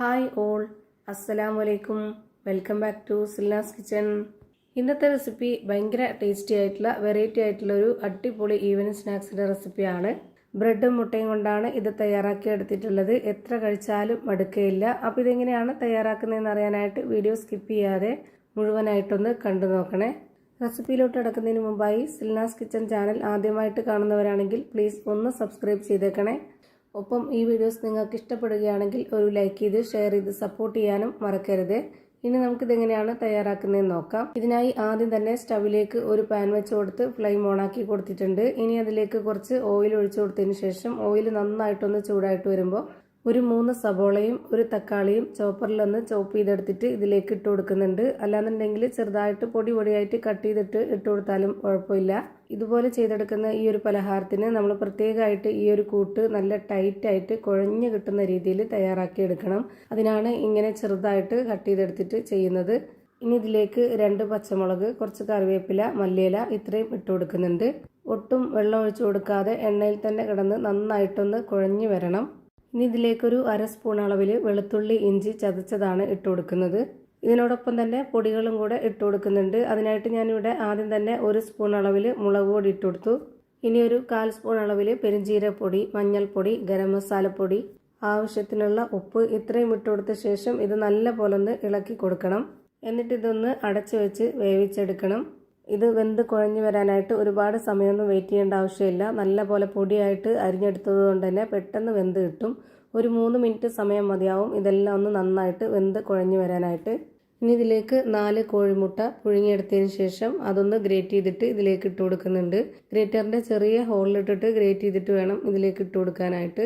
Hi all, അസ്സലാമലൈക്കും. Welcome back to Silnas kitchen. ഇന്നത്തെ recipe ഭയങ്കര ടേസ്റ്റി ആയിട്ടുള്ള വെറൈറ്റി ആയിട്ടുള്ള ഒരു അടിപൊളി ഈവനിങ് സ്നാക്സിൻ്റെ റെസിപ്പിയാണ്. ബ്രെഡും മുട്ടയും കൊണ്ടാണ് ഇത് തയ്യാറാക്കി എടുത്തിട്ടുള്ളത്. എത്ര കഴിച്ചാലും മടുക്കയില്ല. അപ്പോൾ ഇതെങ്ങനെയാണ് തയ്യാറാക്കുന്നതെന്ന് അറിയാനായിട്ട് വീഡിയോ സ്കിപ്പ് ചെയ്യാതെ മുഴുവനായിട്ടൊന്ന് കണ്ടു നോക്കണേ. റെസിപ്പിയിലോട്ട് കിടക്കുന്നതിന് മുമ്പായി സിൽനാസ് കിച്ചൺ ചാനൽ ആദ്യമായിട്ട് കാണുന്നവരാണെങ്കിൽ പ്ലീസ് ഒന്ന് സബ്സ്ക്രൈബ് ചെയ്തേക്കണേ. ഒപ്പം ഈ വീഡിയോസ് നിങ്ങൾക്ക് ഇഷ്ടപ്പെടുകയാണെങ്കിൽ ഒരു ലൈക്ക് ചെയ്ത് ഷെയർ ചെയ്ത് സപ്പോർട്ട് ചെയ്യാനും മറക്കരുത്. ഇനി നമുക്കിതെങ്ങനെയാണ് തയ്യാറാക്കുന്നതെന്ന് നോക്കാം. ഇതിനായി ആദ്യം തന്നെ സ്റ്റവിലേക്ക് ഒരു പാൻ വെച്ച് കൊടുത്ത് ഫ്ലെയിം ഓണാക്കി കൊടുത്തിട്ടുണ്ട്. ഇനി അതിലേക്ക് കുറച്ച് ഓയിൽ ഒഴിച്ചു കൊടുത്തതിന് ശേഷം ഓയിൽ നന്നായിട്ടൊന്ന് ചൂടായിട്ട് വരുമ്പോൾ ഒരു 3 സബോളയും ഒരു തക്കാളിയും ചോപ്പറിലൊന്ന് ചോപ്പ് ചെയ്തെടുത്തിട്ട് ഇതിലേക്ക് ഇട്ട് കൊടുക്കുന്നുണ്ട്. അല്ലാന്നുണ്ടെങ്കിൽ ചെറുതായിട്ട് പൊടിയായിട്ട് കട്ട് ചെയ്തിട്ട് ഇട്ട് കൊടുത്താലും കുഴപ്പമില്ല. ഇതുപോലെ ചെയ്തെടുക്കുന്ന ഈ ഒരു പലഹാരത്തിന് നമ്മൾ പ്രത്യേകമായിട്ട് ഈ ഒരു കൂട്ട് നല്ല ടൈറ്റായിട്ട് കുഴഞ്ഞു കിട്ടുന്ന രീതിയിൽ തയ്യാറാക്കി എടുക്കണം. അതിനാണ് ഇങ്ങനെ ചെറുതായിട്ട് കട്ട് ചെയ്തെടുത്തിട്ട് ചെയ്യുന്നത്. ഇനി ഇതിലേക്ക് 2 പച്ചമുളക്, കുറച്ച് കറിവേപ്പില, മല്ലിയില ഇത്രയും ഇട്ട് കൊടുക്കുന്നുണ്ട്. ഒട്ടും വെള്ളം ഒഴിച്ചു കൊടുക്കാതെ എണ്ണയിൽ തന്നെ കിടന്ന് നന്നായിട്ടൊന്ന് കുഴഞ്ഞു വരണം. ഇനി ഇതിലേക്കൊരു 1/2 സ്പൂൺ അളവിൽ വെളുത്തുള്ളി ഇഞ്ചി ചതച്ചതാണ് ഇട്ട് കൊടുക്കുന്നത്. ഇതിനോടൊപ്പം തന്നെ പൊടികളും കൂടെ ഇട്ട് കൊടുക്കുന്നുണ്ട്. അതിനായിട്ട് ഞാനിവിടെ ആദ്യം തന്നെ 1 സ്പൂൺ അളവിൽ മുളക് പൊടി ഇട്ട് കൊടുത്തു. ഇനി ഒരു 1/4 സ്പൂൺ അളവിൽ പെരുംജീരകപ്പൊടി, മഞ്ഞൾപ്പൊടി, ഗരം മസാലപ്പൊടി, ആവശ്യത്തിനുള്ള ഉപ്പ് ഇത്രയും ഇട്ട് കൊടുത്ത ശേഷം ഇത് നല്ല പോലെ ഒന്ന് ഇളക്കി കൊടുക്കണം. എന്നിട്ട് ഇതൊന്ന് അടച്ചു വെച്ച് വേവിച്ചെടുക്കണം. ഇത് വെന്ത് കുഴഞ്ഞു വരാനായിട്ട് ഒരുപാട് സമയമൊന്നും വെയിറ്റ് ചെയ്യേണ്ട ആവശ്യമില്ല. നല്ല പോലെ പൊടിയായിട്ട് അരിഞ്ഞെടുത്തത് കൊണ്ട് തന്നെ പെട്ടെന്ന് വെന്ത് കിട്ടും. ഒരു 3 മിനിറ്റ് സമയം മതിയാവും ഇതെല്ലാം ഒന്ന് നന്നായിട്ട് വെന്ത് കുഴഞ്ഞു വരാനായിട്ട്. ഇനി ഇതിലേക്ക് 4 കോഴിമുട്ട പുഴുങ്ങിയെടുത്തതിന് ശേഷം അതൊന്ന് ഗ്രേറ്റ് ചെയ്തിട്ട് ഇതിലേക്ക് ഇട്ട് കൊടുക്കുന്നുണ്ട്. ഗ്രേറ്ററിൻ്റെ ചെറിയ ഹോളിലിട്ടിട്ട് ഗ്രേറ്റ് ചെയ്തിട്ട് വേണം ഇതിലേക്ക് ഇട്ട് കൊടുക്കാനായിട്ട്.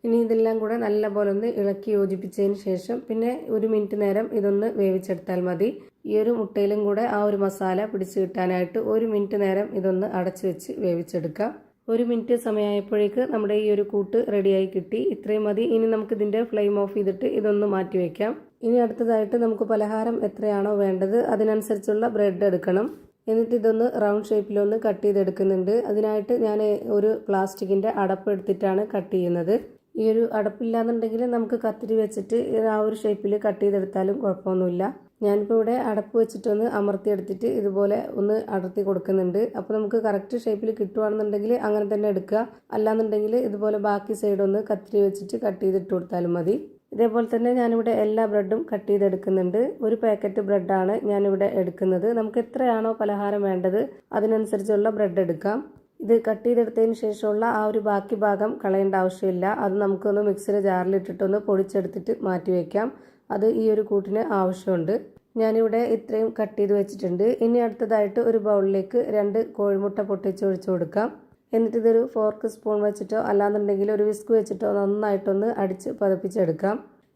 ഇനി ഇതെല്ലാം കൂടെ നല്ല പോലെ ഒന്ന് ഇളക്കി യോജിപ്പിച്ചതിന് ശേഷം പിന്നെ 1 മിനിറ്റ് നേരം ഇതൊന്ന് വേവിച്ചെടുത്താൽ മതി. ഈ ഒരു മുട്ടയിലും കൂടെ ആ ഒരു മസാല പിടിച്ചു കിട്ടാനായിട്ട് 1 മിനിറ്റ് നേരം ഇതൊന്ന് അടച്ചു വെച്ച് വേവിച്ചെടുക്കാം. 1 മിനിറ്റ് സമയമായപ്പോഴേക്ക് നമ്മുടെ ഈ ഒരു കൂട്ട് റെഡിയായി കിട്ടി. ഇത്രയും മതി. ഇനി നമുക്കിതിൻ്റെ ഫ്ലെയിം ഓഫ് ചെയ്തിട്ട് ഇതൊന്ന് മാറ്റി വയ്ക്കാം. ഇനി അടുത്തതായിട്ട് നമുക്ക് പലഹാരം എത്രയാണോ വേണ്ടത് അതിനനുസരിച്ചുള്ള ബ്രെഡ് എടുക്കണം. എന്നിട്ട് ഇതൊന്ന് റൗണ്ട് ഷേപ്പിലൊന്ന് കട്ട് ചെയ്തെടുക്കുന്നുണ്ട്. അതിനായിട്ട് ഞാൻ ഒരു പ്ലാസ്റ്റിക്കിൻ്റെ അടപ്പ് എടുത്തിട്ടാണ് കട്ട് ചെയ്യുന്നത്. ഈ ഒരു അടപ്പില്ലാന്നുണ്ടെങ്കിൽ നമുക്ക് കത്തിരി വെച്ചിട്ട് ആ ഒരു ഷേപ്പിൽ കട്ട് ചെയ്തെടുത്താലും കുഴപ്പമൊന്നുമില്ല. ഞാനിപ്പോൾ ഇവിടെ അടപ്പ് വെച്ചിട്ടൊന്ന് അമർത്തിയെടുത്തിട്ട് ഇതുപോലെ ഒന്ന് അടർത്തി കൊടുക്കുന്നുണ്ട്. അപ്പോൾ നമുക്ക് കറക്റ്റ് ഷേപ്പിൽ കിട്ടുകയാണെന്നുണ്ടെങ്കിൽ അങ്ങനെ തന്നെ എടുക്കുക. അല്ലാന്നുണ്ടെങ്കിൽ ഇതുപോലെ ബാക്കി സൈഡൊന്ന് കത്തിരി വെച്ചിട്ട് കട്ട് ചെയ്തിട്ട് കൊടുത്താലും മതി. ഇതേപോലെ തന്നെ ഞാനിവിടെ എല്ലാ ബ്രെഡും കട്ട് ചെയ്തെടുക്കുന്നുണ്ട്. ഒരു പാക്കറ്റ് ബ്രെഡാണ് ഞാനിവിടെ എടുക്കുന്നത്. നമുക്ക് എത്രയാണോ പലഹാരം വേണ്ടത് അതിനനുസരിച്ചുള്ള ബ്രെഡ് എടുക്കാം. ഇത് കട്ട് ചെയ്തെടുത്തതിന് ശേഷമുള്ള ആ ഒരു ബാക്കി ഭാഗം കളയേണ്ട ആവശ്യമില്ല. അത് നമുക്കൊന്ന് മിക്സിയുടെ ജാറിലിട്ടിട്ടൊന്ന് പൊടിച്ചെടുത്തിട്ട് മാറ്റി വയ്ക്കാം. അത് ഈ ഒരു കൂട്ടിന് ആവശ്യമുണ്ട്. ഞാനിവിടെ ഇത്രയും കട്ട് ചെയ്ത് വെച്ചിട്ടുണ്ട്. ഇനി അടുത്തതായിട്ട് ഒരു ബൗളിലേക്ക് 2 കോഴിമുട്ട പൊട്ടിച്ച് ഒഴിച്ചു കൊടുക്കാം. എന്നിട്ട് ഇതൊരു ഫോർക്ക് സ്പൂൺ വെച്ചിട്ടോ അല്ലാന്നുണ്ടെങ്കിൽ ഒരു വിസ്ക് വെച്ചിട്ടോ നന്നായിട്ടൊന്ന് അടിച്ച് പതപ്പിച്ചെടുക്കാം.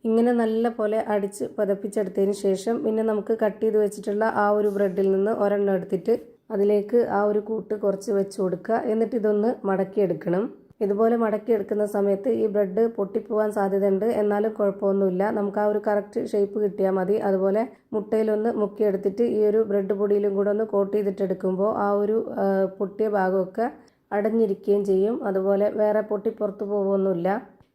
ഇങ്ങനെ നല്ല പോലെ അടിച്ച് പതപ്പിച്ചെടുത്തതിന് ശേഷം പിന്നെ നമുക്ക് കട്ട് ചെയ്ത് വെച്ചിട്ടുള്ള ആ ഒരു ബ്രെഡിൽ നിന്ന് ഒരെണ്ണം എടുത്തിട്ട് അതിലേക്ക് ആ ഒരു കൂട്ട് കുറച്ച് വെച്ച് കൊടുക്കുക. എന്നിട്ട് ഇതൊന്ന് മടക്കിയെടുക്കണം. ഇതുപോലെ മടക്കിയെടുക്കുന്ന സമയത്ത് ഈ ബ്രെഡ് പൊട്ടിപ്പോകാൻ സാധ്യതയുണ്ട്. എന്നാലും കുഴപ്പമൊന്നുമില്ല. നമുക്ക് ആ ഒരു കറക്റ്റ് ഷേപ്പ് കിട്ടിയാൽ മതി. അതുപോലെ മുട്ടയിലൊന്ന് മുക്കിയെടുത്തിട്ട് ഈ ഒരു ബ്രെഡ് പൊടിയിലും കൂടെ ഒന്ന് കോട്ട് ചെയ്തിട്ടെടുക്കുമ്പോൾ ആ ഒരു പൊട്ടിയ ഭാഗമൊക്കെ അടഞ്ഞിരിക്കുകയും ചെയ്യും. അതുപോലെ വേറെ പൊട്ടി പുറത്ത് പോകുമൊന്നുമില്ല.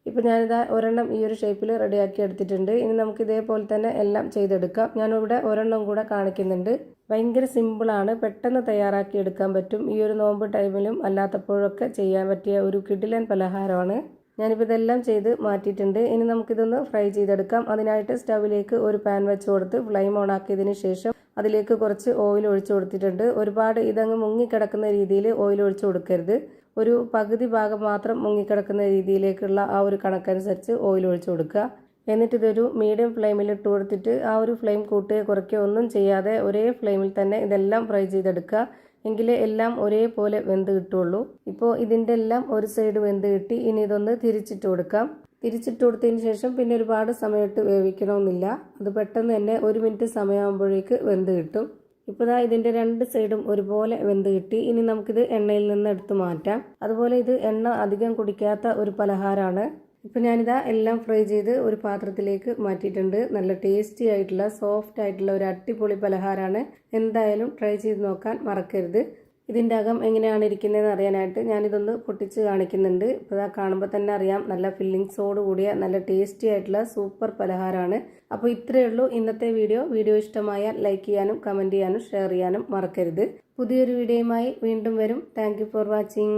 ഇപ്പോൾ ഞാനിതാ ഒരെണ്ണം ഈ ഒരു ഷേപ്പിൽ റെഡിയാക്കി എടുത്തിട്ടുണ്ട്. ഇനി നമുക്ക് ഇതേപോലെ തന്നെ എല്ലാം ചെയ്തെടുക്കാം. ഞാനിവിടെ ഒരെണ്ണം കൂടെ കാണിക്കുന്നുണ്ട്. ഭയങ്കര സിമ്പിളാണ്, പെട്ടെന്ന് തയ്യാറാക്കി എടുക്കാൻ പറ്റും. ഈ ഒരു നോമ്പ് ടൈമിലും അല്ലാത്തപ്പോഴൊക്കെ ചെയ്യാൻ പറ്റിയ ഒരു കിടിലൻ പലഹാരമാണ്. ഞാനിപ്പോൾ ഇതെല്ലാം ചെയ്ത് മാറ്റിയിട്ടുണ്ട്. ഇനി നമുക്കിതൊന്ന് ഫ്രൈ ചെയ്തെടുക്കാം. അതിനായിട്ട് സ്റ്റവിലേക്ക് ഒരു പാൻ വെച്ച് കൊടുത്ത് ഫ്ലെയിം ഓൺ ആക്കിയതിന് ശേഷം അതിലേക്ക് കുറച്ച് ഓയിൽ ഒഴിച്ചു കൊടുത്തിട്ടുണ്ട്. ഒരുപാട് ഇതങ്ങ് മുങ്ങിക്കിടക്കുന്ന രീതിയിൽ ഓയിൽ ഒഴിച്ചു കൊടുക്കരുത്. ഒരു പകുതി ഭാഗം മാത്രം മുങ്ങിക്കിടക്കുന്ന രീതിയിലേക്കുള്ള ആ ഒരു കണക്കനുസരിച്ച് ഓയിൽ ഒഴിച്ചു കൊടുക്കുക. എന്നിട്ട് ഇതൊരു മീഡിയം ഫ്ലെയിമിൽ ഇട്ട് കൊടുത്തിട്ട് ആ ഒരു ഫ്ലെയിം കൂട്ടുകയോ കുറയ്ക്കുകയോ ഒന്നും ചെയ്യാതെ ഒരേ ഫ്ലെയിമിൽ തന്നെ ഇതെല്ലാം ഫ്രൈ ചെയ്തെടുക്കുക. എങ്കിലേ എല്ലാം ഒരേപോലെ വെന്ത് കിട്ടുള്ളൂ. ഇപ്പോൾ ഇതിൻ്റെ എല്ലാം ഒരു സൈഡ് വെന്ത് കിട്ടി. ഇനി ഇതൊന്ന് തിരിച്ചിട്ട് കൊടുക്കാം. തിരിച്ചിട്ട് കൊടുത്തതിന് ശേഷം പിന്നെ ഒരുപാട് സമയത്ത് വേവിക്കണമെന്നില്ല. അത് പെട്ടെന്ന് തന്നെ 1 മിനിറ്റ് സമയമാകുമ്പോഴേക്ക് വെന്ത് കിട്ടും. ഇപ്പോൾ ഇതിൻ്റെ 2 സൈഡും ഒരുപോലെ വെന്ത് കിട്ടി. ഇനി നമുക്കിത് എണ്ണയിൽ നിന്ന് എടുത്ത് മാറ്റാം. അതുപോലെ ഇത് എണ്ണ അധികം കുടിക്കാത്ത ഒരു പലഹാരമാണ്. ഇപ്പോൾ ഞാനിതാ എല്ലാം ഫ്രൈ ചെയ്ത് ഒരു പാത്രത്തിലേക്ക് മാറ്റിയിട്ടുണ്ട്. നല്ല ടേസ്റ്റി ആയിട്ടുള്ള സോഫ്റ്റ് ആയിട്ടുള്ള ഒരു അടിപൊളി പലഹാരമാണ്. എന്തായാലും ട്രൈ ചെയ്ത് നോക്കാൻ മറക്കരുത്. ഇതിൻ്റെ അകം എങ്ങനെയാണ് ഇരിക്കുന്നതെന്ന് അറിയാനായിട്ട് ഞാനിതൊന്ന് പൊട്ടിച്ച് കാണിക്കുന്നുണ്ട്. ഇപ്പോൾ ഇതാ കാണുമ്പോൾ തന്നെ അറിയാം, നല്ല ഫില്ലിങ്സോട് കൂടിയ നല്ല ടേസ്റ്റി ആയിട്ടുള്ള സൂപ്പർ പലഹാരമാണ്. അപ്പോൾ ഇത്രയേ ഉള്ളൂ ഇന്നത്തെ വീഡിയോ ഇഷ്ടമായാൽ ലൈക്ക് ചെയ്യാനും കമൻറ്റ് ചെയ്യാനും ഷെയർ ചെയ്യാനും മറക്കരുത്. പുതിയൊരു വീഡിയോയുമായി വീണ്ടും വരും. Thank you for watching.